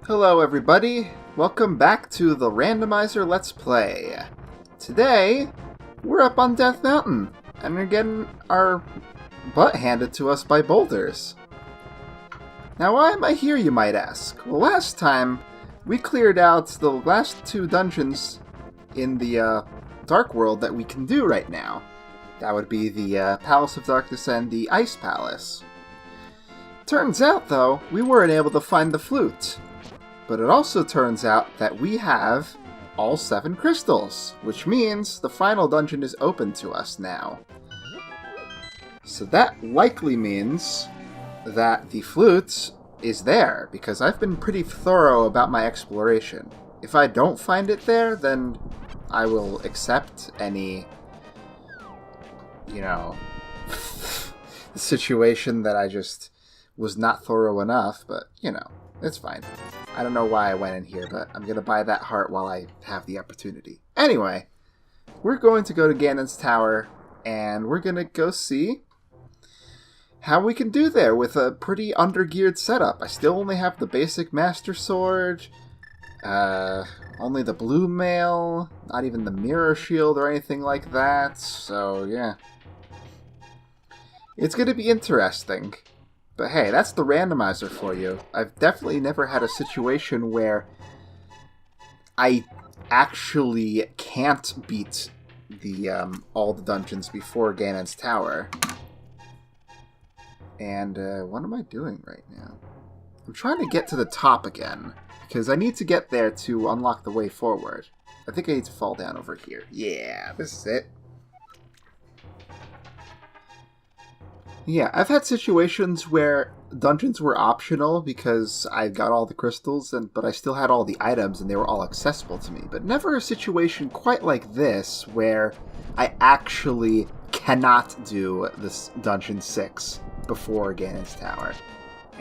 Hello everybody, welcome back to the Randomizer Let's Play. Today, we're up on Death Mountain, and we're getting our butt handed to us by boulders. Now why am I here, you might ask? Well, last time, we cleared out the last two dungeons in the Dark World that we can do right now. That would be the Palace of Darkness and the Ice Palace. Turns out, though, we weren't able to find the flute. But it also turns out that we have all 7 crystals, which means the final dungeon is open to us now. So that likely means that the flute is there, because I've been pretty thorough about my exploration. If I don't find it there, then I will accept any, situation that I just was not thorough enough, but, it's fine. I don't know why I went in here, but I'm going to buy that heart while I have the opportunity. Anyway, we're going to go to Ganon's Tower, and we're going to go see how we can do there with a pretty undergeared setup. I still only have the basic Master Sword, only the Blue Mail, not even the Mirror Shield or anything like that, so yeah. It's going to be interesting. But hey, that's the randomizer for you. I've definitely never had a situation where I actually can't beat the all the dungeons before Ganon's Tower. And what am I doing right now? I'm trying to get to the top again, because I need to get there to unlock the way forward. I think I need to fall down over here. Yeah, this is it. Yeah, I've had situations where dungeons were optional because I got all the crystals, but I still had all the items and they were all accessible to me. But never a situation quite like this where I actually cannot do this Dungeon 6 before Ganon's Tower.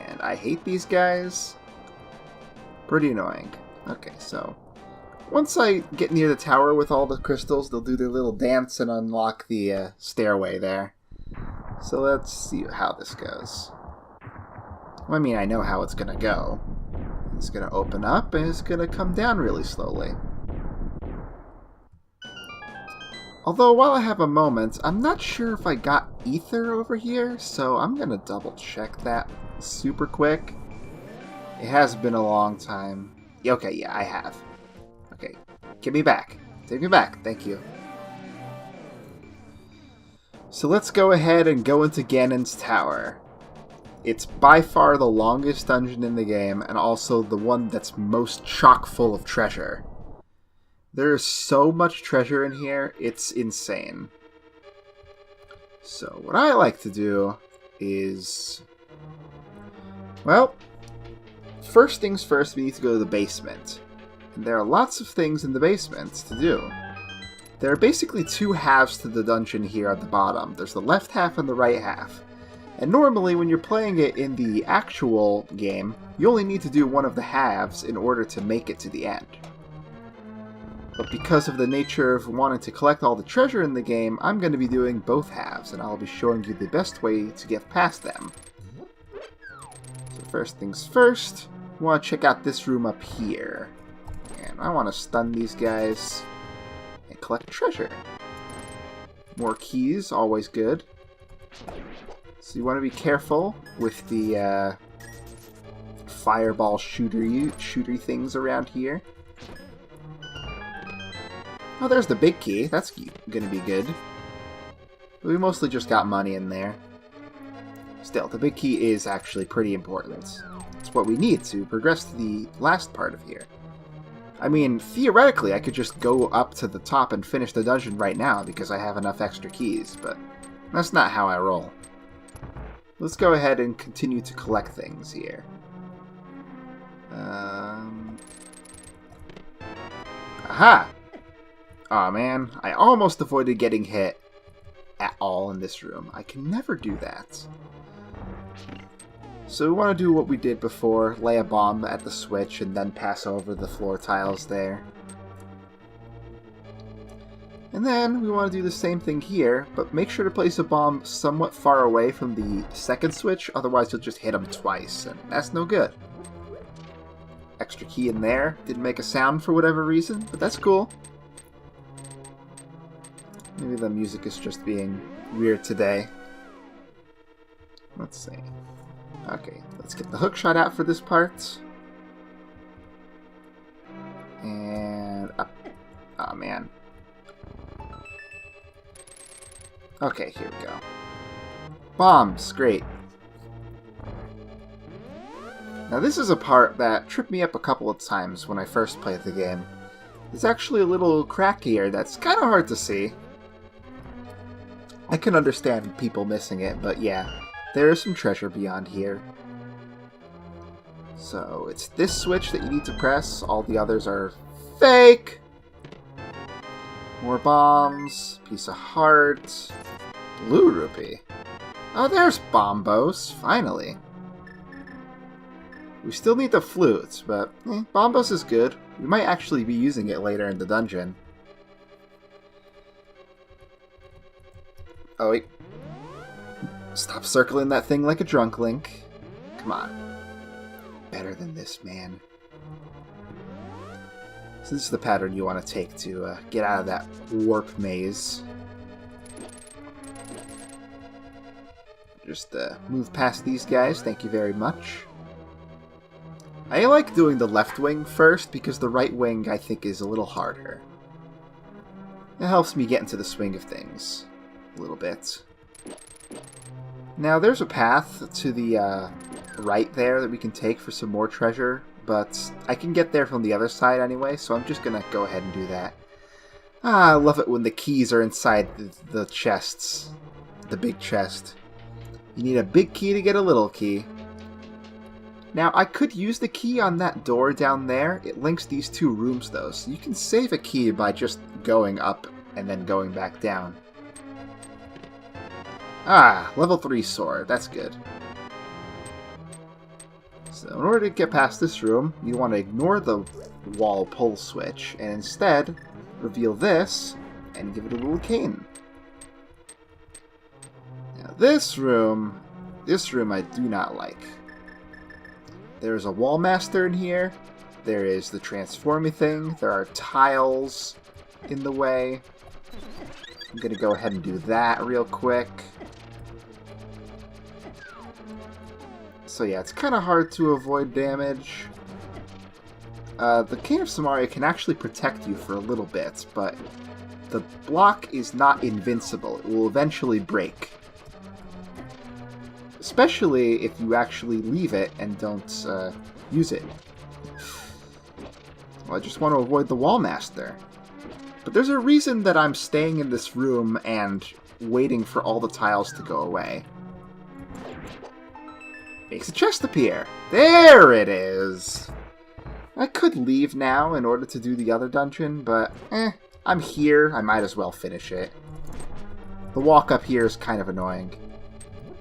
And I hate these guys. Pretty annoying. Okay, so once I get near the tower with all the crystals, they'll do their little dance and unlock the stairway there. So let's see how this goes. Well, I mean, I know how it's going to go. It's going to open up, and it's going to come down really slowly. Although, while I have a moment, I'm not sure if I got ether over here, so I'm going to double check that super quick. It has been a long time. Okay, yeah, I have. Okay, get me back. Take me back, thank you. So let's go ahead and go into Ganon's Tower. It's by far the longest dungeon in the game, and also the one that's most chock full of treasure. There's so much treasure in here, it's insane. So what I like to do is, well, first things first, we need to go to the basement. And there are lots of things in the basement to do. There are basically 2 halves to the dungeon here at the bottom. There's the left half and the right half. And normally when you're playing it in the actual game, you only need to do one of the halves in order to make it to the end. But because of the nature of wanting to collect all the treasure in the game, I'm going to be doing both halves, and I'll be showing you the best way to get past them. So first things first, we want to check out this room up here. And I want to stun these guys and collect treasure. More keys, always good. So you want to be careful with the fireball shootery things around here. Oh, there's the big key. That's going to be good. But we mostly just got money in there. Still, the big key is actually pretty important. It's what we need to progress to the last part of here. I mean, theoretically, I could just go up to the top and finish the dungeon right now because I have enough extra keys, but that's not how I roll. Let's go ahead and continue to collect things here. Aha! Aw, man, I almost avoided getting hit at all in this room. I can never do that. So we want to do what we did before, lay a bomb at the switch and then pass over the floor tiles there. And then we want to do the same thing here, but make sure to place a bomb somewhat far away from the second switch, otherwise you'll just hit them twice, and that's no good. extra key in there. Didn't make a sound for whatever reason, but that's cool. Maybe the music is just being weird today. Let's see. Okay, let's get the hook shot out for this part. And up. Oh, man. Okay, here we go. Bombs, great. Now this is a part that tripped me up a couple of times when I first played the game. It's actually a little crack here that's kind of hard to see. I can understand people missing it, but yeah, there is some treasure beyond here. So it's this switch that you need to press, all the others are fake! More bombs, piece of heart, blue rupee. Oh, there's Bombos, finally. We still need the flute, but Bombos is good. We might actually be using it later in the dungeon. Oh, wait. Stop circling that thing like a drunk, Link. Come on. Better than this, man. So this is the pattern you want to take to get out of that warp maze. Just move past these guys, thank you very much. I like doing the left wing first because the right wing I think is a little harder. It helps me get into the swing of things a little bit. Now there's a path to the right there that we can take for some more treasure, but I can get there from the other side anyway, so I'm just gonna go ahead and do that. Ah, I love it when the keys are inside the chests. The big chest. You need a big key to get a little key. Now, I could use the key on that door down there. It links these two rooms, though, so you can save a key by just going up and then going back down. Ah, level 3 sword. That's good. So, in order to get past this room, you want to ignore the wall pull switch, and instead, reveal this, and give it a little cane. Now, this room I do not like. There is a wall master in here. There is the transforming thing. There are tiles in the way. I'm going to go ahead and do that real quick. So yeah, it's kind of hard to avoid damage. The Cane of Samaria can actually protect you for a little bit, but the block is not invincible. It will eventually break. Especially if you actually leave it and don't use it. Well, I just want to avoid the wall master. But there's a reason that I'm staying in this room and waiting for all the tiles to go away. Makes a chest appear. There it is! I could leave now in order to do the other dungeon, but I'm here. I might as well finish it. The walk up here is kind of annoying.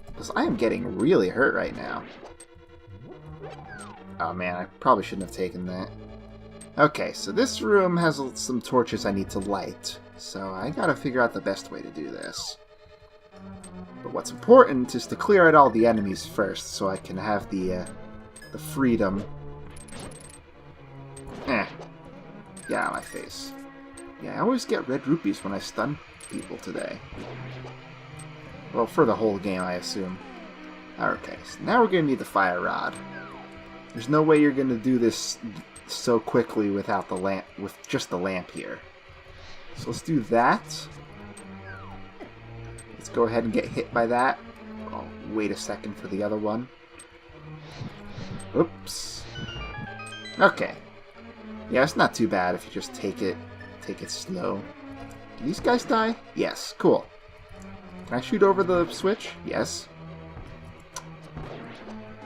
Because I am getting really hurt right now. Oh man, I probably shouldn't have taken that. Okay, so this room has some torches I need to light. So I gotta figure out the best way to do this. But what's important is to clear out all the enemies first, so I can have the freedom. Get out of my face. Yeah, I always get red rupees when I stun people today. Well, for the whole game, I assume. Okay, so now we're going to need the fire rod. There's no way you're going to do this so quickly without the lamp, with just the lamp here. So let's do that. Let's go ahead and get hit by that. I'll wait a second for the other one. Oops. Okay. Yeah, it's not too bad if you just take it slow. Do these guys die? Yes, cool. Can I shoot over the switch? Yes.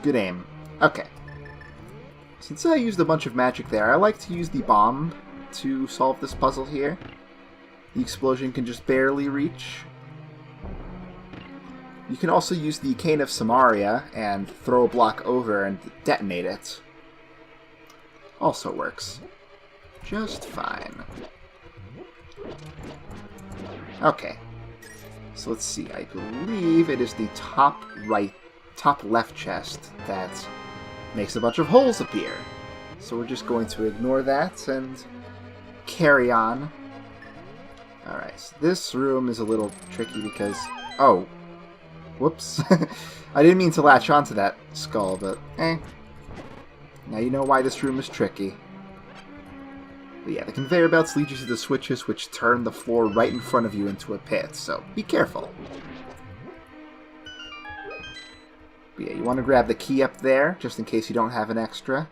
Good aim. Okay. Since I used a bunch of magic there, I like to use the bomb to solve this puzzle here. The explosion can just barely reach. You can also use the Cane of Samaria and throw a block over and detonate it. Also works. Just fine. Okay. So let's see, I believe it is the top left chest that makes a bunch of holes appear. So we're just going to ignore that and carry on. Alright, so this room is a little tricky because... Oh. Whoops. I didn't mean to latch onto that skull, but eh. Now you know why this room is tricky. But yeah, the conveyor belts lead you to the switches which turn the floor right in front of you into a pit, so be careful. But yeah, you want to grab the key up there, just in case you don't have an extra.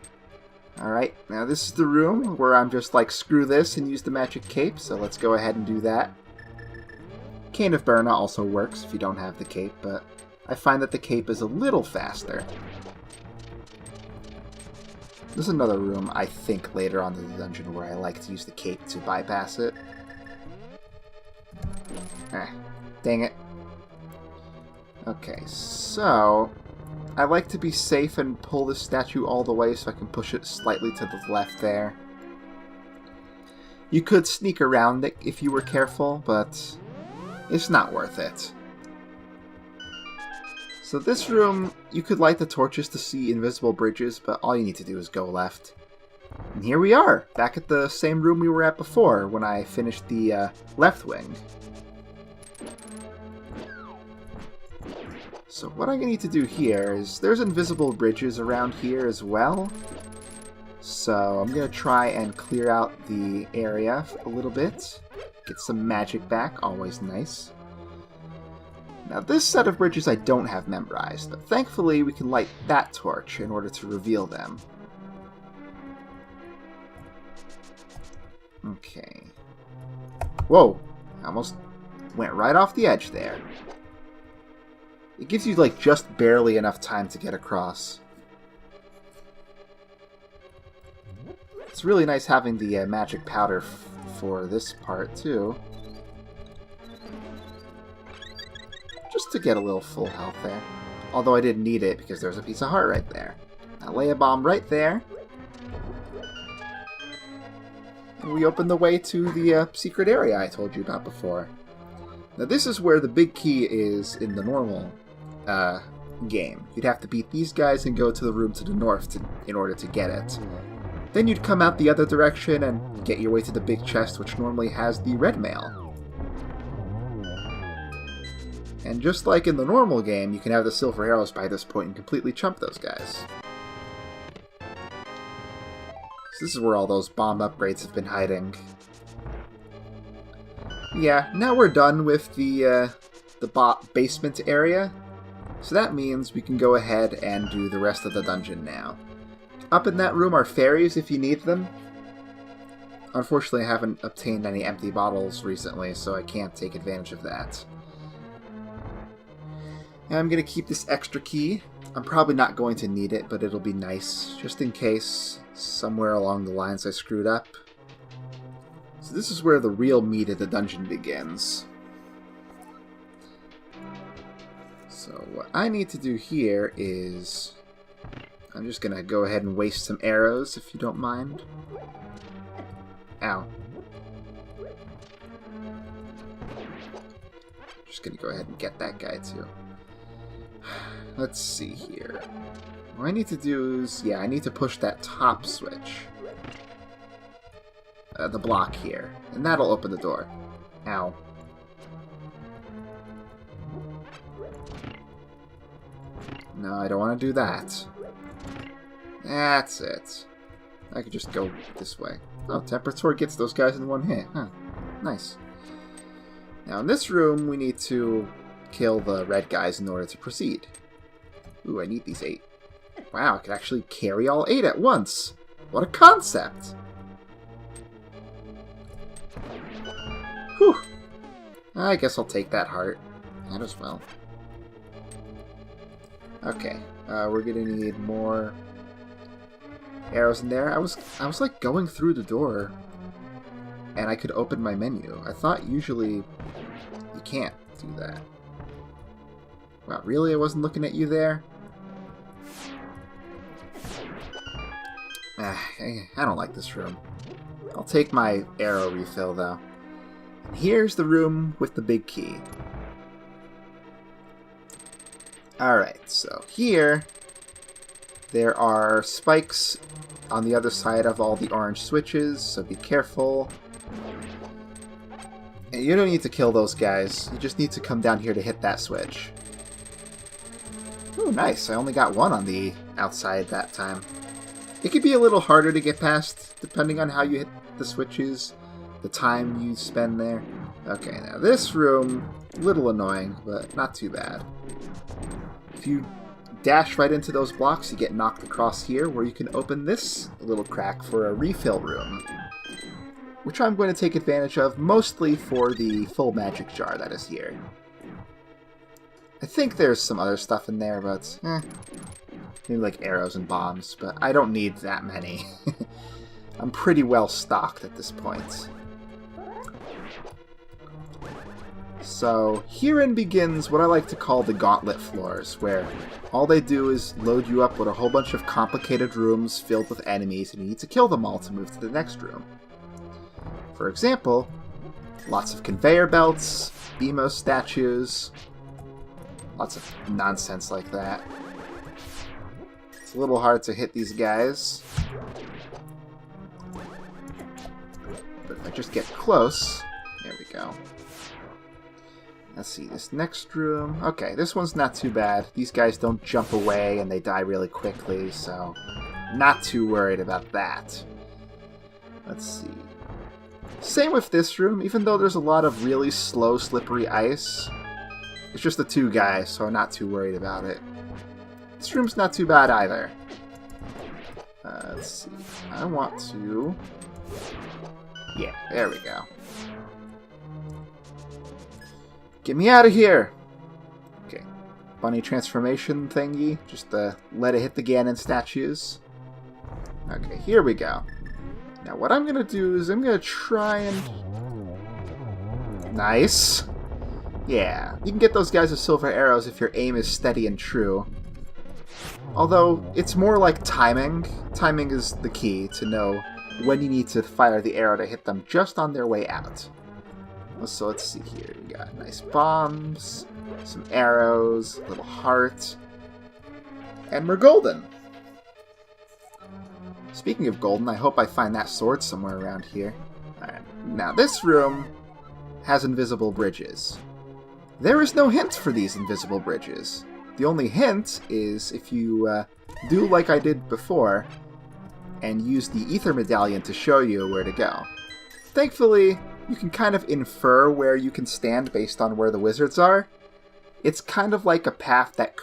Alright, now this is the room where I'm just like, screw this and use the magic cape, so let's go ahead and do that. Cane of Burna also works if you don't have the cape, but I find that the cape is a little faster. There's another room, I think, later on in the dungeon where I like to use the cape to bypass it. Dang it. Okay, so... I like to be safe and pull this statue all the way so I can push it slightly to the left there. You could sneak around it if you were careful, but it's not worth it. So this room, you could light the torches to see invisible bridges, but all you need to do is go left. And here we are, back at the same room we were at before when I finished the left wing. So what I'm going to need to do here is, there's invisible bridges around here as well. So I'm going to try and clear out the area a little bit. Get some magic back, always nice. Now this set of bridges I don't have memorized, but thankfully we can light that torch in order to reveal them. Okay. Whoa! I almost went right off the edge there. It gives you like just barely enough time to get across. It's really nice having the magic powder for this part too. Just to get a little full health there. Although I didn't need it because there's a piece of heart right there. Now lay a bomb right there. And we open the way to the secret area I told you about before. Now this is where the big key is in the normal game. You'd have to beat these guys and go to the room to the north in order to get it. Then you'd come out the other direction and get your way to the big chest, which normally has the red mail. And just like in the normal game, you can have the silver arrows by this point and completely chump those guys. So this is where all those bomb upgrades have been hiding. Yeah, now we're done with the basement area. So that means we can go ahead and do the rest of the dungeon now. Up in that room are fairies if you need them. Unfortunately, I haven't obtained any empty bottles recently, so I can't take advantage of that. And I'm going to keep this extra key. I'm probably not going to need it, but it'll be nice, just in case somewhere along the lines I screwed up. So this is where the real meat of the dungeon begins. So what I need to do here is... I'm just going to go ahead and waste some arrows, if you don't mind. Ow. Just going to go ahead and get that guy, too. Let's see here. What I need to do is... Yeah, I need to push that top switch. The block here. And that'll open the door. Ow. No, I don't want to do that. That's it. I could just go this way. Oh, Temperator gets those guys in one hit. Huh. Nice. Now, in this room, we need to kill the red guys in order to proceed. Ooh, I need these 8. Wow, I could actually carry all 8 at once. What a concept! Whew. I guess I'll take that heart. Might as well. Okay, we're gonna need more arrows in there. I was like going through the door, and I could open my menu. I thought usually you can't do that. Wow, really? I wasn't looking at you there? I don't like this room. I'll take my arrow refill, though. And here's the room with the big key. Alright, so here there are spikes on the other side of all the orange switches, so be careful. And you don't need to kill those guys. You just need to come down here to hit that switch. Ooh, nice. I only got one on the outside that time. It could be a little harder to get past, depending on how you hit the switches, the time you spend there. Okay, now this room, a little annoying, but not too bad. If you dash right into those blocks, you get knocked across here, where you can open this little crack for a refill room, which I'm going to take advantage of mostly for the full magic jar that is here. I think there's some other stuff in there, but maybe like arrows and bombs, but I don't need that many. I'm pretty well stocked at this point. So herein begins what I like to call the gauntlet floors, where all they do is load you up with a whole bunch of complicated rooms filled with enemies, and you need to kill them all to move to the next room. For example, lots of conveyor belts, emo statues, lots of nonsense like that. It's a little hard to hit these guys. But if I just get close, there we go. Let's see, this next room. Okay, this one's not too bad. These guys don't jump away and they die really quickly, so not too worried about that. Let's see. Same with this room, even though there's a lot of really slow, slippery ice. It's just the two guys, so I'm not too worried about it. This room's not too bad either. Let's see. I want to... Yeah, there we go. Get me out of here! Okay. Bunny transformation thingy. Just let it hit the Ganon statues. Okay, here we go. Now what I'm going to do is I'm going to try and... Nice! Yeah, you can get those guys with silver arrows if your aim is steady and true. Although, it's more like timing. Timing is the key to know when you need to fire the arrow to hit them just on their way out. So let's see here. We got nice bombs, some arrows, a little heart, and we're golden. Speaking of golden, I hope I find that sword somewhere around here. Alright, now this room has invisible bridges. There is no hint for these invisible bridges. The only hint is if you do like I did before and use the ether medallion to show you where to go. Thankfully, you can kind of infer where you can stand based on where the wizards are. It's kind of like a path that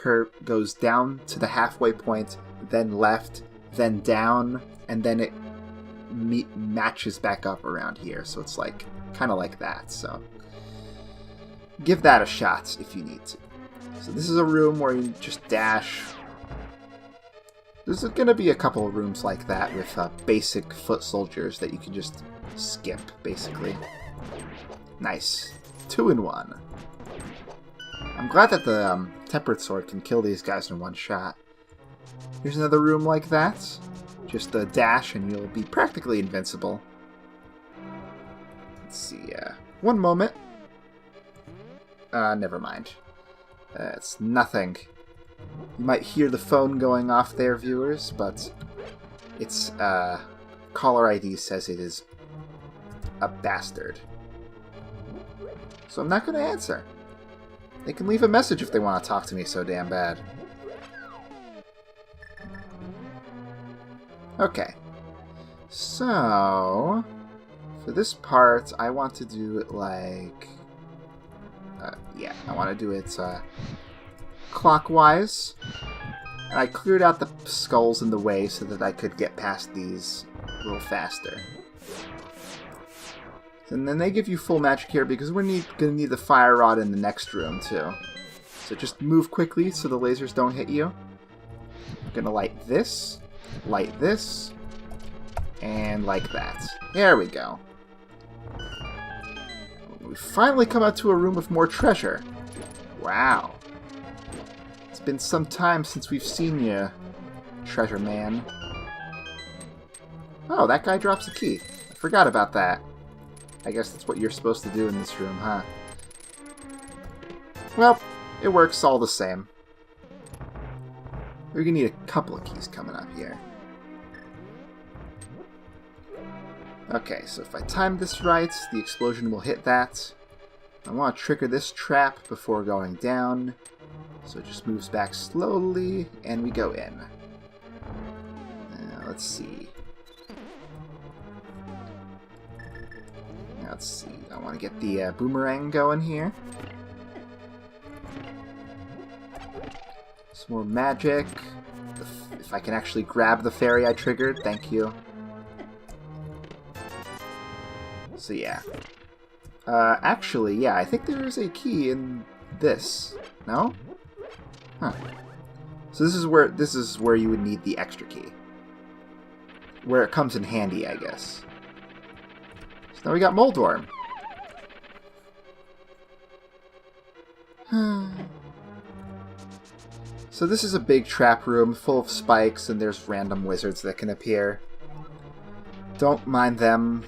goes down to the halfway point, then left, then down, and then it matches back up around here. So it's like kind of like that. So give that a shot if you need to. So this is a room where you just dash. There's going to be a couple of rooms like that with basic foot soldiers that you can just skip, basically. Nice. 2 in 1. I'm glad that the tempered sword can kill these guys in one shot. Here's another room like that. Just a dash and you'll be practically invincible. Let's see, one moment. Never mind. It's nothing. You might hear the phone going off there, viewers, but its caller ID says it is a bastard. So I'm not going to answer. They can leave a message if they want to talk to me so damn bad. Okay. So, for this part, I want to do it like... yeah, I want to do it clockwise. And I cleared out the skulls in the way so that I could get past these a little faster. And then they give you full magic here because we're going to need the fire rod in the next room too. So just move quickly so the lasers don't hit you. I'm going to light this, and like that. There we go. We finally come out to a room with more treasure. Wow. It's been some time since we've seen you, treasure man. Oh, that guy drops a key. I forgot about that. I guess that's what you're supposed to do in this room, huh? Well, it works all the same. We're gonna need a couple of keys coming up here. Okay, so if I time this right, the explosion will hit that. I want to trigger this trap before going down. So it just moves back slowly, and we go in. Let's see. Let's see. I want to get the boomerang going here. Some more magic. If I can actually grab the fairy I triggered, thank you. So yeah. Actually, yeah, I think there is a key in this. No? Huh. So this is where you would need the extra key. Where it comes in handy, I guess. So now we got Moldworm. So this is a big trap room full of spikes, and there's random wizards that can appear. Don't mind them.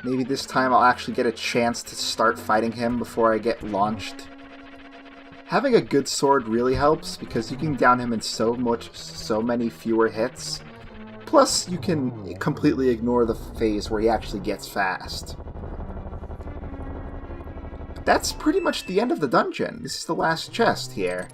Maybe this time I'll actually get a chance to start fighting him before I get launched. Having a good sword really helps, because you can down him in so many fewer hits. Plus, you can completely ignore the phase where he actually gets fast. But that's pretty much the end of the dungeon. This is the last chest here.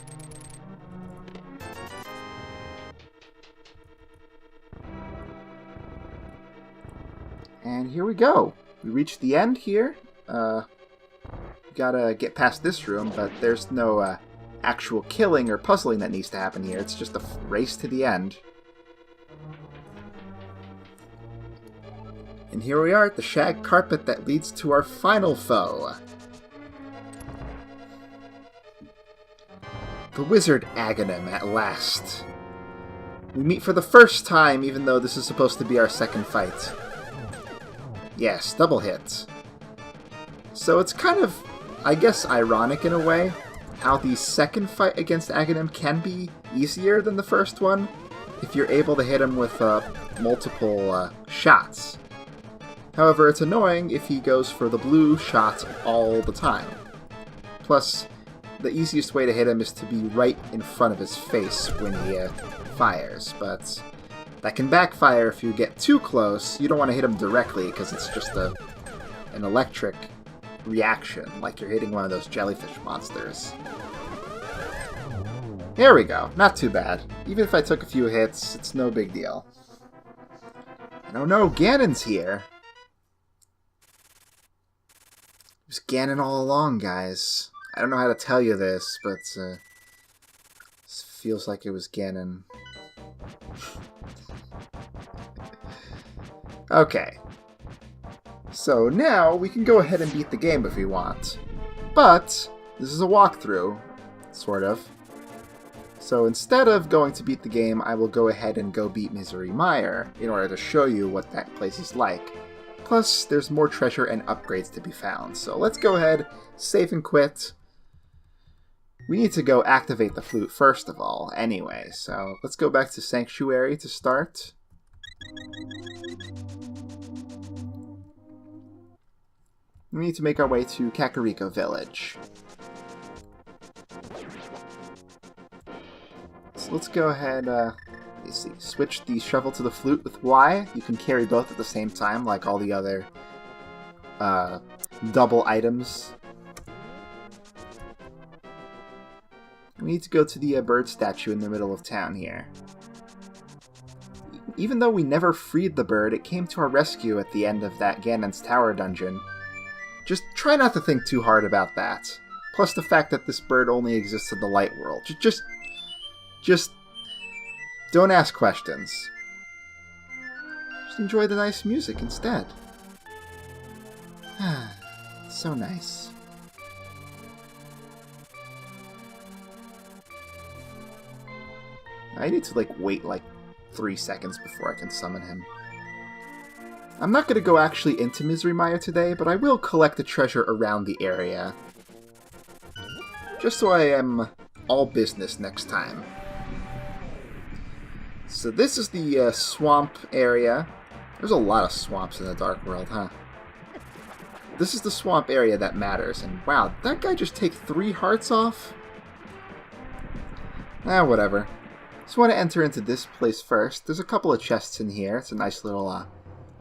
And here we go. We reached the end here. Gotta get past this room, but there's no actual killing or puzzling that needs to happen here. It's just a race to the end. And here we are at the shag carpet that leads to our final foe. The wizard Ganon at last. We meet for the first time, even though this is supposed to be our second fight. Yes, double hit. So it's kind of, I guess, ironic in a way, how the second fight against Ganon can be easier than the first one, if you're able to hit him with multiple shots. However, it's annoying if he goes for the blue shots all the time. Plus, the easiest way to hit him is to be right in front of his face when he fires, but that can backfire if you get too close. You don't want to hit him directly because it's just an electric reaction, like you're hitting one of those jellyfish monsters. There we go. Not too bad. Even if I took a few hits, it's no big deal. And oh no, Ganon's here! It was Ganon all along, guys. I don't know how to tell you this, but it feels like it was Ganon. Okay. So now we can go ahead and beat the game if we want. But this is a walkthrough, sort of. So instead of going to beat the game, I will go ahead and go beat Misery Mire in order to show you what that place is like. Plus, there's more treasure and upgrades to be found. So let's go ahead, save and quit. We need to go activate the flute first of all, anyway. So let's go back to Sanctuary to start. We need to make our way to Kakariko Village. So let's go ahead, let's see, switch the shovel to the flute with Y. You can carry both at the same time, like all the other double items. We need to go to the bird statue in the middle of town here. Even though we never freed the bird, it came to our rescue at the end of that Ganon's Tower dungeon. Just try not to think too hard about that. Plus the fact that this bird only exists in the light world. Just don't ask questions. Just enjoy the nice music instead. So nice. I need to wait 3 seconds before I can summon him. I'm not going to go actually into Misery Mire today, but I will collect the treasure around the area. Just so I am all business next time. So this is the swamp area. There's a lot of swamps in the Dark World, huh? This is the swamp area that matters, and wow, that guy just take 3 hearts off? Whatever. Just want to enter into this place first. There's a couple of chests in here. It's a nice little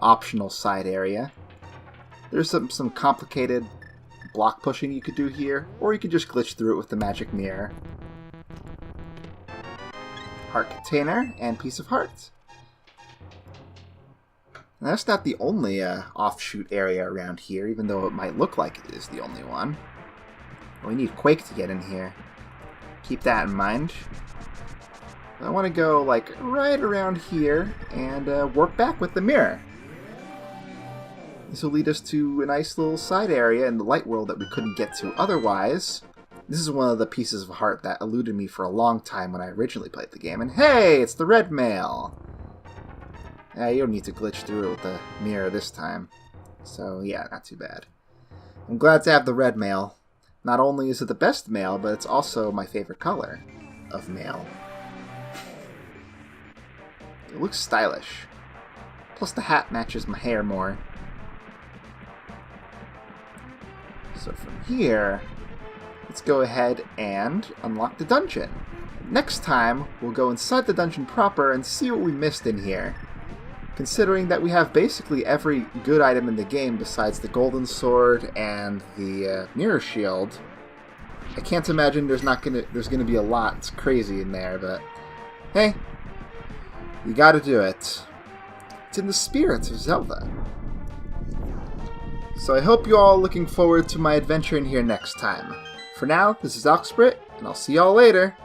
optional side area. There's some complicated block pushing you could do here, or you could just glitch through it with the magic mirror. Heart container and piece of heart. Now, that's not the only offshoot area around here, even though it might look like it is the only one. We need Quake to get in here. Keep that in mind. I want to go like right around here and work back with the mirror. This will lead us to a nice little side area in the light world that we couldn't get to otherwise. This is one of the pieces of heart that eluded me for a long time when I originally played the game. And hey, it's the red mail! You don't need to glitch through it with the mirror this time. So yeah, not too bad. I'm glad to have the red mail. Not only is it the best mail, but it's also my favorite color of mail. It looks stylish. Plus the hat matches my hair more. So from here, let's go ahead and unlock the dungeon. Next time, we'll go inside the dungeon proper and see what we missed in here. Considering that we have basically every good item in the game besides the golden sword and the mirror shield, I can't imagine there's gonna be a lot crazy in there, but hey, you gotta do it. It's in the spirit of Zelda. So I hope you all are looking forward to my adventure in here next time. For now, this is Oxbrit, and I'll see y'all later.